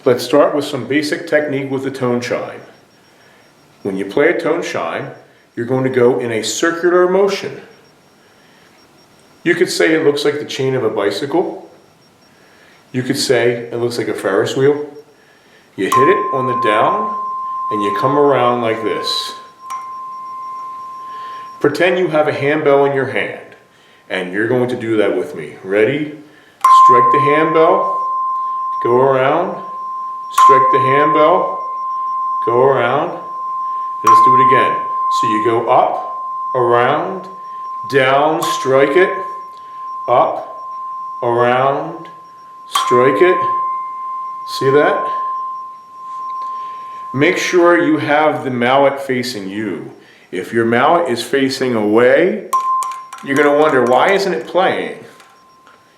Let's start with some basic technique with the tone chime. When you play a tone chime, you're going to go in a circular motion. You could say it looks like the chain of a bicycle. You could say it looks like a Ferris wheel. You hit it on the down and you come around like this. Pretend you have a handbell in your hand and you're going to do that with me. Ready? Strike the handbell, go around, strike the handbell, go around, and let's do it again. So you go up, around, down, strike it, up, around, strike it. See that? Make sure you have the mallet facing you. If your mallet is facing away, you're going to wonder, why isn't it playing?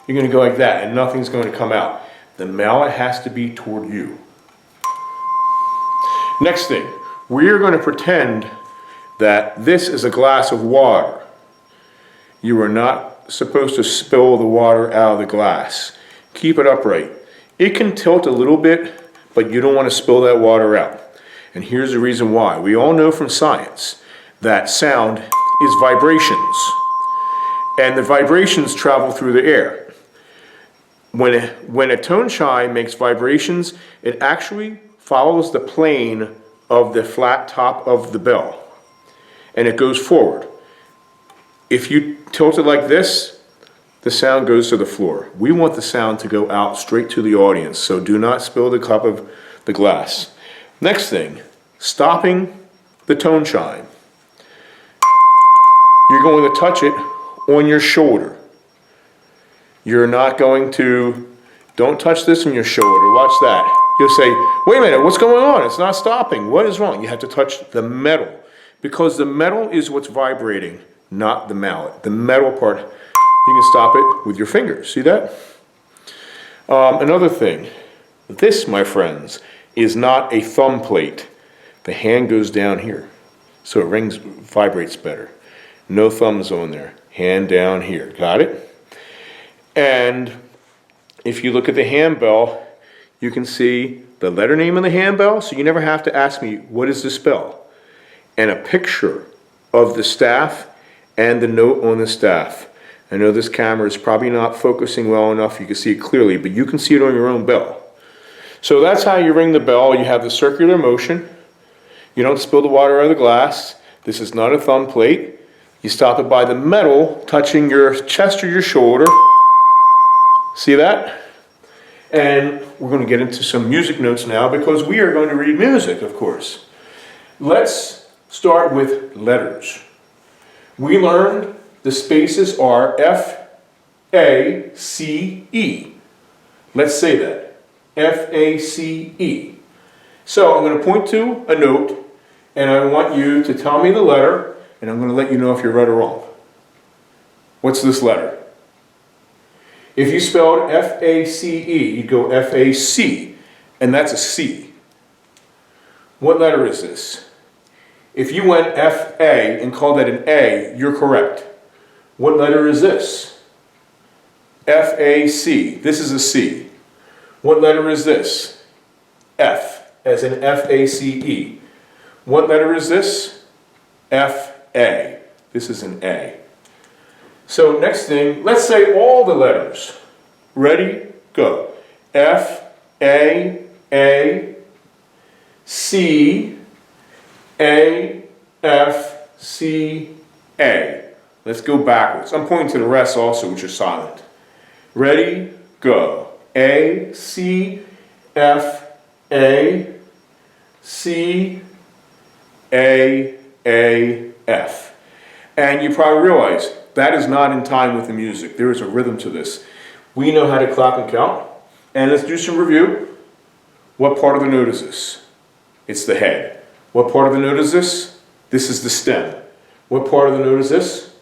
You're going to go like that and nothing's going to come out. The mallet has to be toward you. Next thing, we're going to pretend that this is a glass of water. You are not supposed to spill the water out of the glass. Keep it upright. It can tilt a little bit, but you don't want to spill that water out. And here's the reason why. We all know from science that sound is vibrations. And the vibrations travel through the air. When a tone chime makes vibrations, it actually follows the plane of the flat top of the bell. And it goes forward. If you tilt it like this, the sound goes to the floor. We want the sound to go out straight to the audience, so do not spill the cup of the glass. Next thing, stopping the tone chime. You're going to touch it on your shoulder. You're not going to, don't touch this on your shoulder, watch that. You'll say, wait a minute, what's going on? It's not stopping. What is wrong? You have to touch the metal, because the metal is what's vibrating, not the mallet. The metal part, you can stop it with your fingers. See that? Another thing, this, my friends, is not a thumb plate. The hand goes down here, so it vibrates better. No thumbs on there. Hand down here. Got it? And if you look at the handbell, you can see the letter name of the handbell, so you never have to ask me, what is the spell? And a picture of the staff and the note on the staff. I know this camera is probably not focusing well enough, you can see it clearly, but you can see it on your own bell. So that's how you ring the bell. You have the circular motion. You don't spill the water out of the glass. This is not a thumb plate. You stop it by the metal touching your chest or your shoulder. See that? And we're going to get into some music notes now, because we are going to read music, of course. Let's start with letters. We learned the spaces are F, A, C, E. Let's say that. F, A, C, E. So I'm going to point to a note, and I want you to tell me the letter, and I'm going to let you know if you're right or wrong. What's this letter? If you spelled F-A-C-E, you'd go F-A-C, and that's a C. What letter is this? If you went F-A and called that an A, you're correct. What letter is this? F-A-C. This is a C. What letter is this? F, as in F-A-C-E. What letter is this? F-A. This is an A. So next thing, let's say all the letters. Ready? Go. F, A, C, A, F, C, A. Let's go backwards. I'm pointing to the rest also, which are silent. Ready? Go. A, C, F, A, C, A, F. And you probably realize that is not in time with the music. There is a rhythm to this. We know how to clap and count. And let's do some review. What part of the note is this? It's the head. What part of the note is this? This is the stem. What part of the note is this?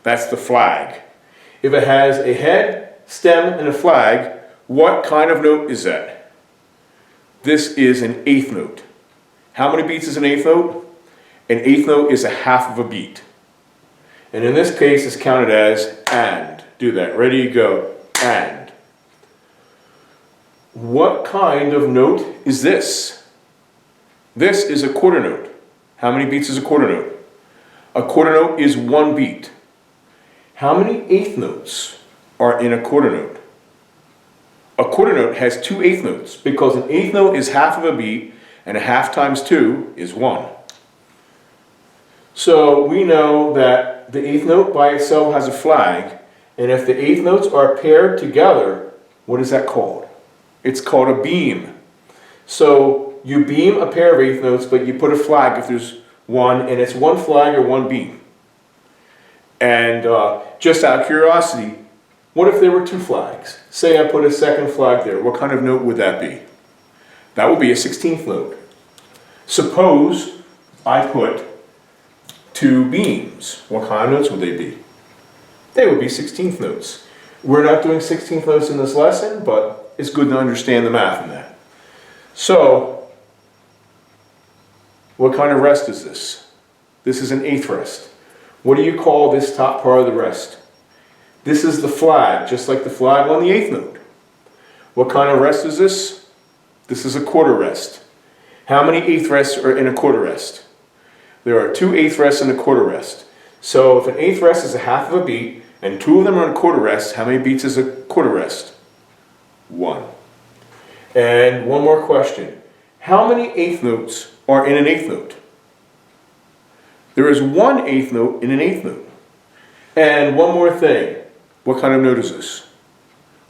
That's the flag. If it has a head, stem, and a flag, what kind of note is that? This is an eighth note. How many beats is an eighth note? An eighth note is a half of a beat. And in this case, it's counted as and. Do that. Ready, go. And. What kind of note is this? This is a quarter note. How many beats is a quarter note? A quarter note is 1 beat. How many eighth notes are in a quarter note? A quarter note has 2 eighth notes because an eighth note is half of a beat and a half times 2 is 1. So we know that the eighth note by itself has a flag, and if the eighth notes are paired together, what is that called? It's called a beam. So you beam a pair of eighth notes, but you put a flag if there's one, and it's 1 flag or 1 beam. And just out of curiosity, what if there were 2 flags? Say I put a second flag there. What kind of note would that be? That would be a 16th note. Suppose I put 2 beams. What kind of notes would they be? They would be 16th notes. We're not doing 16th notes in this lesson, but it's good to understand the math in that. So, what kind of rest is this? This is an eighth rest. What do you call this top part of the rest? This is the flag, just like the flag on the eighth note. What kind of rest is this? This is a quarter rest. How many eighth rests are in a quarter rest? There are 2 eighth rests and a quarter rest. So if an eighth rest is a half of a beat, and 2 of them are in a quarter rest, how many beats is a quarter rest? 1. And one more question. How many eighth notes are in an eighth note? There is 1 eighth note in an eighth note. And one more thing. What kind of note is this?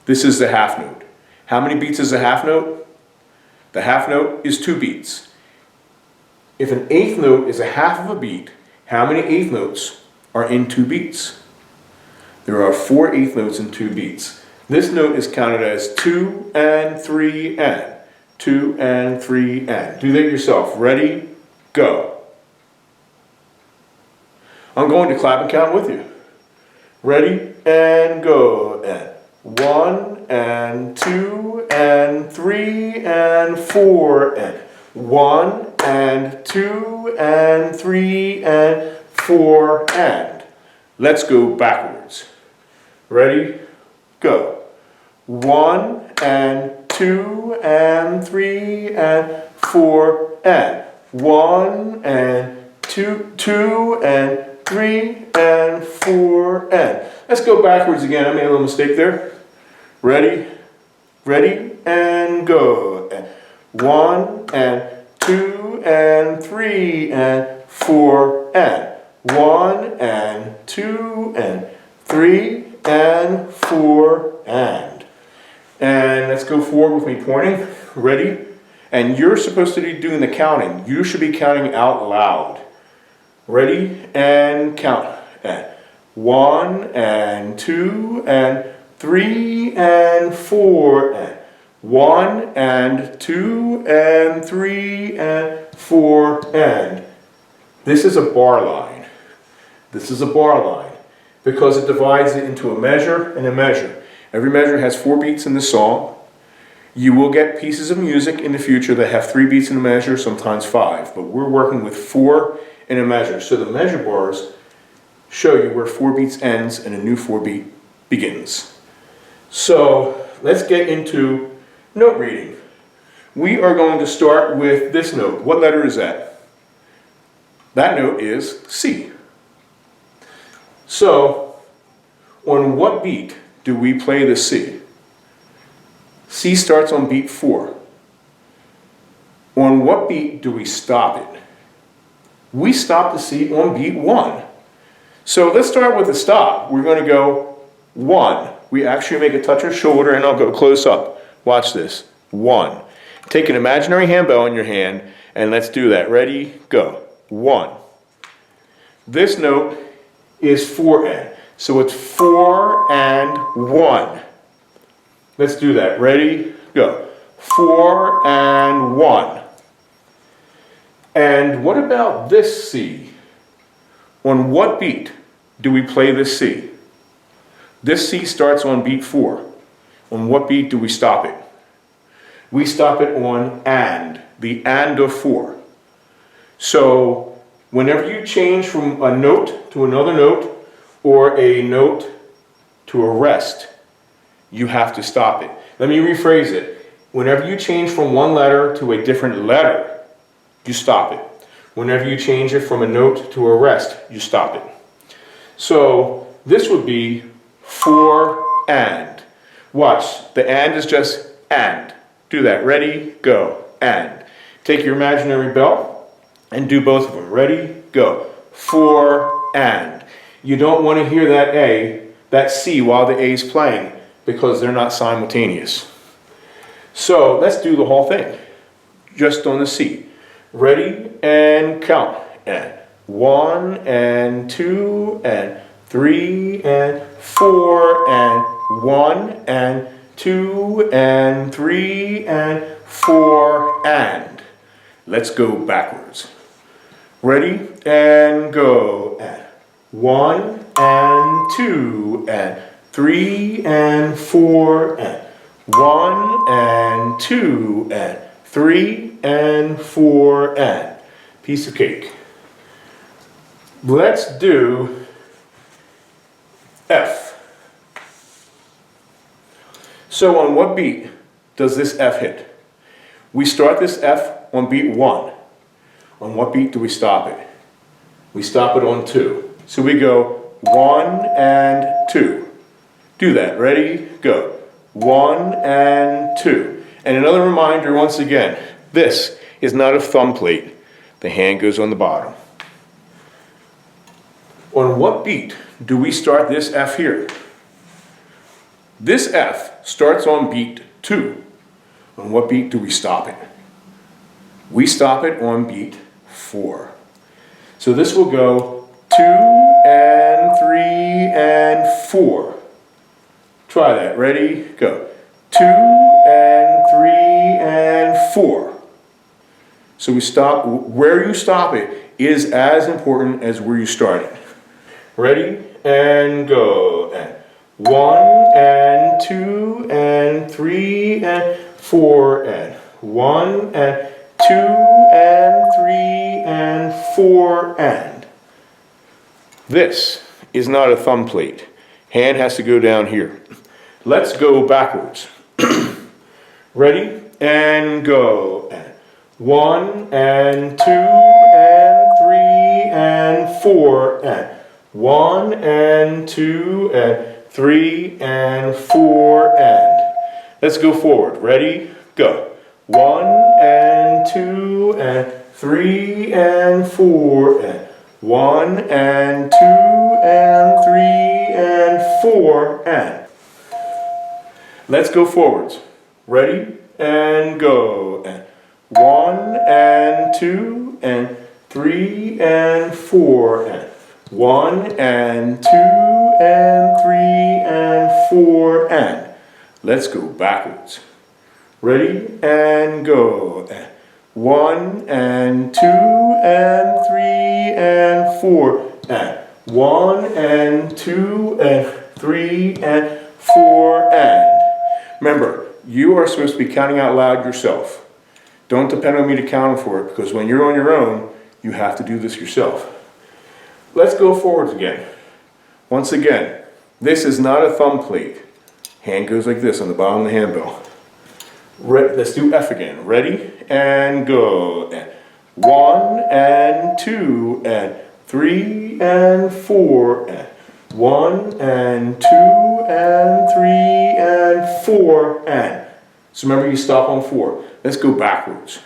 This is the half note. How many beats is a half note? The half note is 2 beats. If an eighth note is a half of a beat, how many eighth notes are in 2 beats? There are 4 eighth notes in 2 beats. This note is counted as 2 and 3 and 2 and 3 and. Do that yourself. Ready? Go. I'm going to clap and count with you. Ready? And go. And 1 and 2 and 3 and 4 and 1 and 2 and 3 and 4 and. Let's go backwards. Ready? Go. 1 and 2 and 3 and 4 and 1 and 2 and 3 and 4 and. Let's go backwards again. I made a little mistake there. Ready? Ready? And go. And 1 and 2 and 3 and 4 and 1 and 2 and 3 and 4 and. And let's go forward with me pointing. Ready? And you're supposed to be doing the counting. You should be counting out loud. Ready? And count. And 1 and 2 and 3 and 4 and 1 and 2 and 3 and 4 and. This is a bar line. This is a bar line because it divides it into a measure and a measure. Every measure has 4 beats in the song. You will get pieces of music in the future that have 3 beats in a measure, sometimes 5, but we're working with 4 in a measure. So the measure bars show you where 4 beats ends and a new 4 beat begins. So let's get into note reading. We are going to start with this note. What letter is that? That note is C. So, on what beat do we play the C? C starts on beat 4. On what beat do we stop it? We stop the C on beat 1. So let's start with the stop. We're going to go 1. We actually make a touch of shoulder, and I'll go close up. Watch this. 1. Take an imaginary handbell in your hand, and let's do that. Ready? Go. 1. This note is 4 and. So it's 4 and 1. Let's do that. Ready? Go. 4 and 1. And what about this C? On what beat do we play this C? This C starts on beat 4. On what beat do we stop it? We stop it on and, the and of 4. So whenever you change from a note to another note or a note to a rest, you have to stop it. Let me rephrase it. Whenever you change from one letter to a different letter, you stop it. Whenever you change it from a note to a rest, you stop it. So this would be for and. Watch, the and is just and. Do that, ready, go, and. Take your imaginary bell and do both of them. Ready, go. For and. You don't want to hear that A, that C while the A is playing because they're not simultaneous. So let's do the whole thing, just on the C. Ready and count. And 1 and 2 and 3 and 4 and 1 and 2 and 3 and 4 and. Let's go backwards. Ready and go. And 1 and 2 and 3 and 4 and 1 and 2 and 3 and 4 and. Piece of cake. Let's do F. So on what beat does this F hit? We start this F on beat 1. On what beat do we stop it? We stop it on 2. So we go 1 and 2. Do that. Ready? Go. 1 and 2. And another reminder once again, this is not a thumb plate. The hand goes on the bottom. On what beat do we start this F here? This F starts on beat 2. On what beat do we stop it? We stop it on beat 4. So this will go 2 and 3 and 4. Try that. Ready? Go. 2 and 3 and 4. So we stop. Where you stop it is as important as where you start it. Ready? And go. And 1 and 2 and 3 and 4 and 1 and 2 and 3 and 4 and. This is not a thumb plate. Hand has to go down here. Let's go backwards. Ready? And go. And 1 and 2 and 3 and 4 and 1 and 2 and 3 and 4 and. Let's go forward. Ready? Go. 1 and 2 and 3 and 4 and 1 and 2 and 3 and 4 and. Let's go forwards. Ready? And go. And 1 and 2 and 3 and 4 and 1 and 2 and 3 and 4 and. Let's go backwards. Ready? And go. And 1 and 2 and 3 and 4 and 1 and 2 and 3 and 4 and. Remember, you are supposed to be counting out loud yourself. Don't depend on me to count for it, because when you're on your own, you have to do this yourself. Let's go forwards again. Once again, this is not a thumb plate. Hand goes like this on the bottom of the handbell. Let's do F again. Ready? And go. And 1 and 2 and 3 and 4 and 1 and 2 and 3 and 4 and. So remember, you stop on 4. Let's go backwards.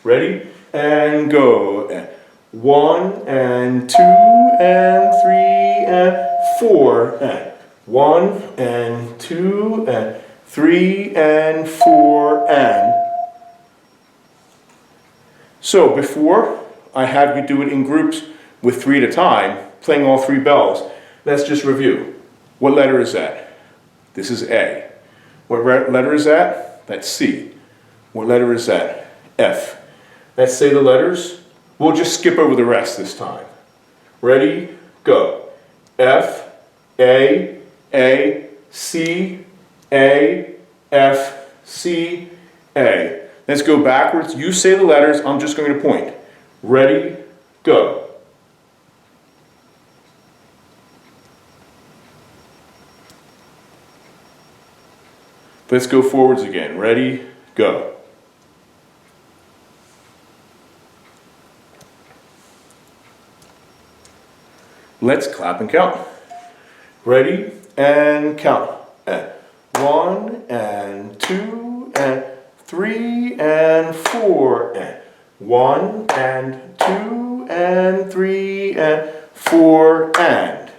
Ready? And go. And 1 and 2 and 3 and 4 and 1 and 2 and 3 and 4 and. So before I have you do it in groups with 3 at a time, playing all 3 bells, let's just review. What letter is that? This is A. What letter is that? That's C. What letter is that? F. Let's say the letters. We'll just skip over the rest this time. Ready? Go. F, A, C, A, F, C, A. Let's go backwards. You say the letters. I'm just going to point. Ready? Go. Let's go forwards again. Ready? Go. go. Let's clap and count. Ready and count. And 1 and 2 and 3 and 4 and 1 and 2 and 3 and 4 and.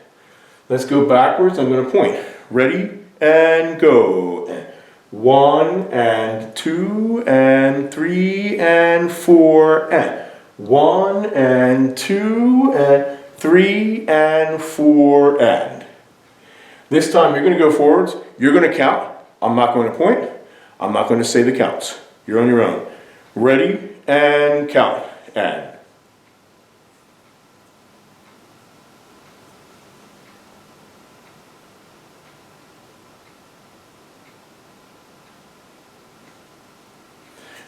Let's go backwards. I'm going to point. Ready and go. And 1 and 2 and 3 and 4 and 1 and 2 and 3 and 4 and. This time you're going to go forwards. You're going to count. I'm not going to point. I'm not going to say the counts. You're on your own. Ready and count. And.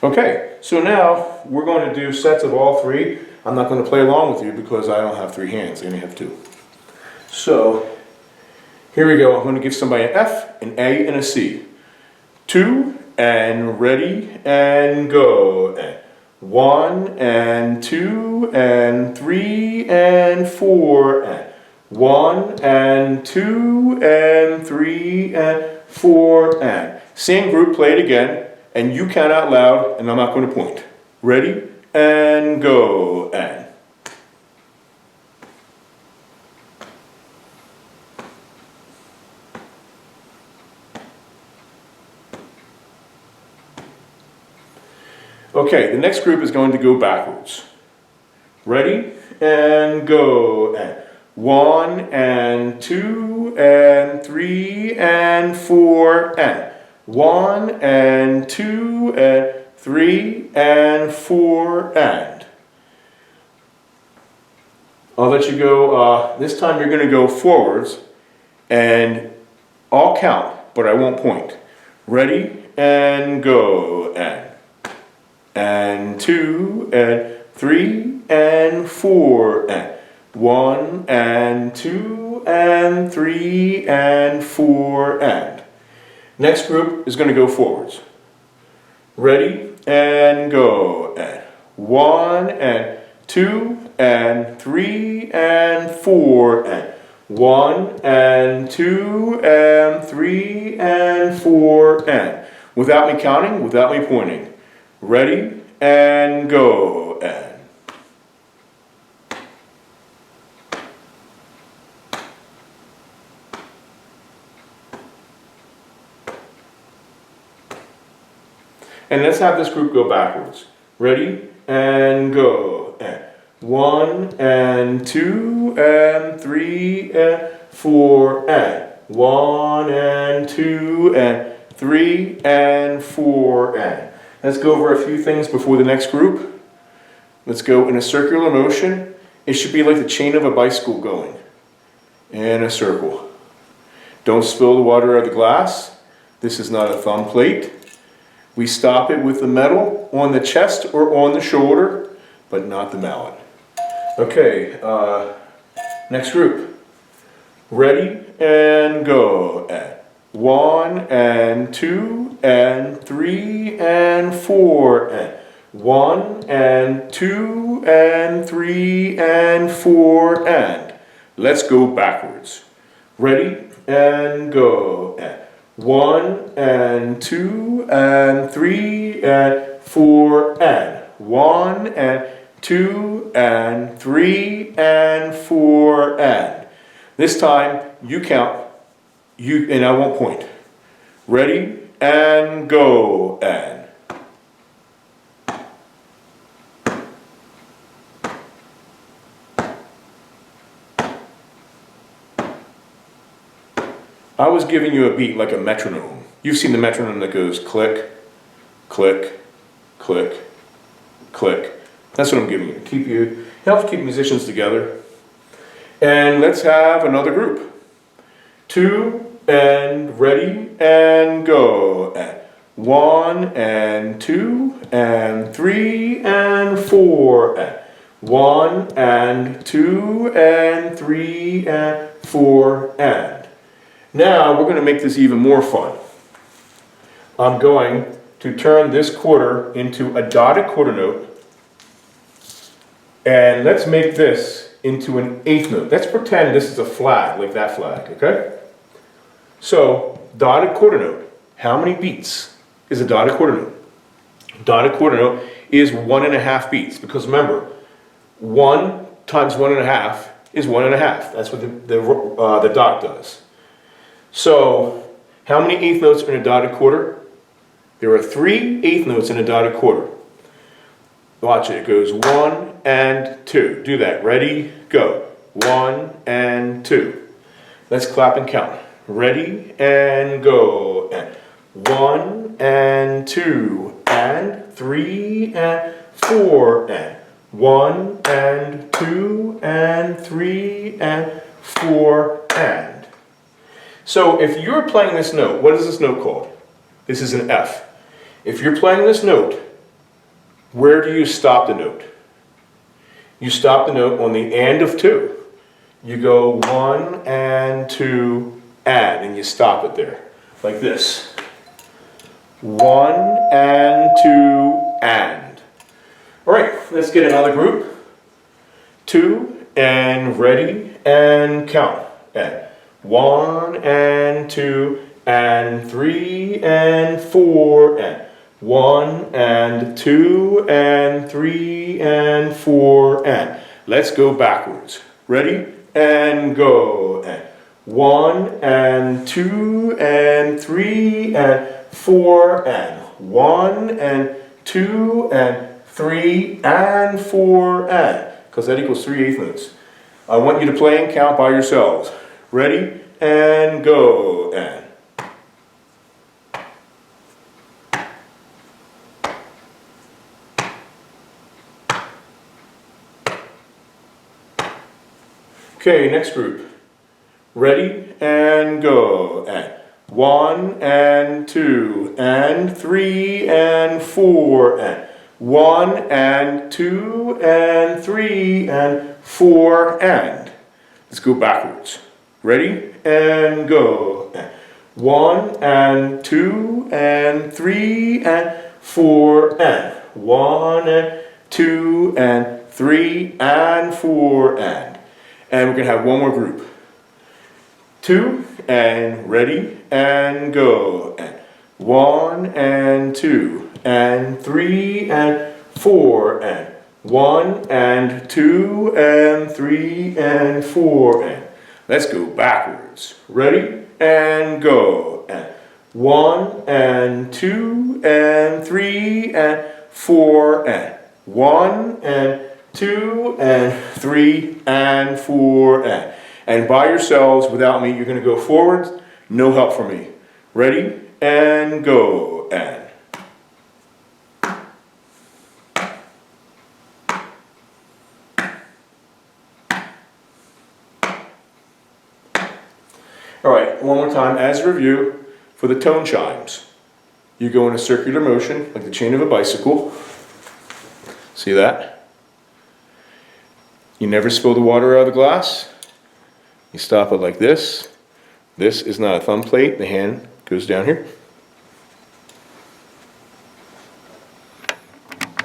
Okay, so now we're going to do sets of all three. I'm not going to play along with you because I don't have 3 hands. I only have 2. So here we go. I'm going to give somebody an F, an A, and a C. 2 and ready and go. And 1 and 2 and 3 and 4 and 1 and 2 and 3 and 4 and. Same group, play it again, and you count out loud, and I'm not going to point. Ready and go. And. Okay, the next group is going to go backwards. Ready and go. And 1 and 2 and 3 and 4 and 1 and 2 and 3 and 4 and. I'll let you go. This time you're going to go forwards, and I'll count, but I won't point. Ready and go. And 2 and 3 and 4 and 1 and 2 and 3 and 4 and. Next group is going to go forwards. Ready and go. And 1 and 2 and 3 and 4 and 1 and 2 and 3 and 4 and. Without me counting, without me pointing. Ready and go. And. And let's have this group go backwards. Ready and go. And 1 and 2 and 3 and 4 and 1 and 2 and 3 and 4 and. Let's go over a few things before the next group. Let's go in a circular motion. It should be like the chain of a bicycle going in a circle. Don't spill the water out of the glass. This is not a thumb plate. We stop it with the metal on the chest or on the shoulder, but not the mallet. Okay, next group. Ready and go. And 1 and 2 and 3 and 4 and 1 and 2 and 3 and 4 and. Let's go backwards. Ready and go. And 1 and 2 and 3 and 4 and 1 and 2 and 3 and 4 and. This time you count. And I won't point. Ready and go. And. I was giving you a beat like a metronome. You've seen the metronome that goes click, click, click, click. That's what I'm giving you. It helps keep musicians together. And let's have another group. 2 and ready and go. And 1 and 2 and 3 and 4 and 1 and 2 and 3 and 4 and. Now we're going to make this even more fun. I'm going to turn this quarter into a dotted quarter note. And let's make this into an eighth note. Let's pretend this is a flag, like that flag, okay? So, dotted quarter note. How many beats is a dotted quarter note? Dotted quarter note is 1.5 beats, because remember, 1 times 1.5 is 1.5. That's what the dot does. So, how many eighth notes are in a dotted quarter? There are 3 eighth notes in a dotted quarter. Watch it. It goes 1 and 2. Do that. Ready? Go. 1 and 2. Let's clap and count. Ready and go. And 1 and 2 and 3 and 4 and 1 and 2 and 3 and 4 and. So if you're playing this note, what is this note called? This is an F. If you're playing this note, where do you stop the note? You stop the note on the and of 2. You go 1 and 2 and you stop it there, like this. 1 and 2 and. All right, let's get another group. 2 and ready and count. And 1 and 2 and 3 and 4 and 1 and 2 and 3 and 4 and. Let's go backwards. Ready and go. And 1 and 2 and 3 and 4 and 1 and 2 and 3 and 4 and. Because that equals 3 eighth notes. I want you to play and count by yourselves. Ready and go. And. Okay, next group. Ready and go. And 1 and 2 and 3 and 4 and 1 and 2 and 3 and 4 and. Let's go backwards. Ready and go. And 1 and 2 and 3 and 4 and 1 and 2 and 3 and 4 and. And we're going to have one more group. 2 and ready and go. And 1 and 2 and 3 and 4 and 1 and 2 and 3 and 4 and. Let's go backwards. Ready and go. And 1 and 2 and 3 and 4 and 1 and 2 and 3 and 4 and. And by yourselves, without me, you're going to go forwards. No help from me. Ready and go. And. All right, one more time as a review for the tone chimes. You go in a circular motion like the chain of a bicycle. See that? You never spill the water out of the glass. You stop it like this. This is not a thumb plate. The hand goes down here.